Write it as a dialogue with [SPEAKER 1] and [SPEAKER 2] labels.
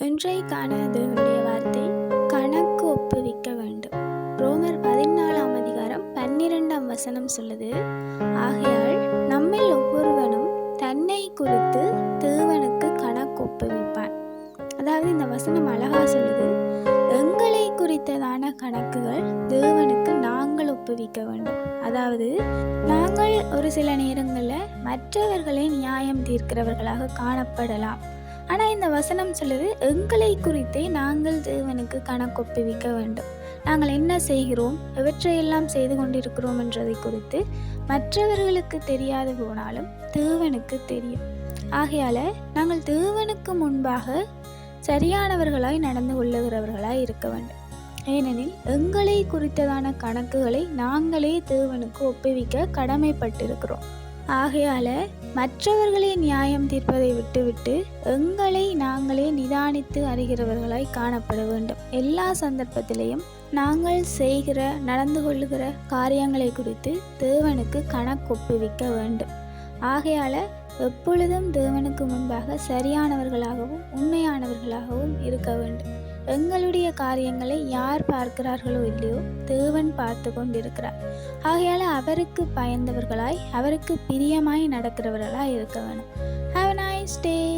[SPEAKER 1] இன்றைக்கான தேவனுடைய வார்த்தை கணக்கு ஒப்புவிக்க வேண்டும். ரோமர் 14ஆம் அதிகாரம் 12ஆம் வசனம் சொல்லுது, ஆகையால் நம்மில் ஒவ்வொருவனும் தன்னை குறித்து தேவனுக்கு கணக்கு ஒப்புவிப்பான். அதாவது இந்த வசனம் அழகா சொல்லுது, எங்களை குறித்ததான கணக்குகள் தேவனுக்கு நாங்கள் ஒப்புவிக்க வேண்டும். அதாவது நாங்கள் ஒரு சில நேரங்களில் மற்றவர்களை நியாயம் தீர்க்கிறவர்களாக காணப்படலாம். ஆனால் இந்த வசனம் சொல்லுது, எங்களை குறித்தே நாங்கள் தேவனுக்கு கணக்கு ஒப்புவிக்க வேண்டும். நாங்கள் என்ன செய்கிறோம், எவற்றையெல்லாம் செய்து கொண்டிருக்கிறோம் என்றதை குறித்து மற்றவர்களுக்கு தெரியாது போனாலும் தேவனுக்கு தெரியும். ஆகையால் நாங்கள் தேவனுக்கு முன்பாக சரியானவர்களாய் நடந்து கொள்ளுகிறவர்களாய் இருக்க வேண்டும். ஏனெனில் எங்களை குறித்ததான கணக்குகளை நாங்களே தேவனுக்கு ஒப்புவிக்க கடமைப்பட்டிருக்கிறோம். ஆகையால் மற்றவர்களை நியாயம் தீர்ப்பதை விட்டுவிட்டு எங்களை நாங்களே நிதானித்து அறிகிறவர்களாய் காணப்பட வேண்டும். எல்லா சந்தர்ப்பத்திலையும் நாங்கள் செய்கிற நடந்து கொள்ளுகிற காரியங்களை குறித்து தேவனுக்கு கணக்கு ஒப்புவிக்க வேண்டும். ஆகையால் எப்பொழுதும் தேவனுக்கு முன்பாக சரியானவர்களாகவும் உண்மையானவர்களாகவும் இருக்க வேண்டும். எங்களுடைய காரியங்களை யார் பார்க்கிறார்களோ இல்லையோ தேவன் பார்த்து கொண்டிருக்கிறார். ஆகையால் அவருக்கு பயந்தவர்களாய் அவருக்கு பிரியமாய் நடக்கிறவர்களாய் இருக்க வேணும். Have a nice day.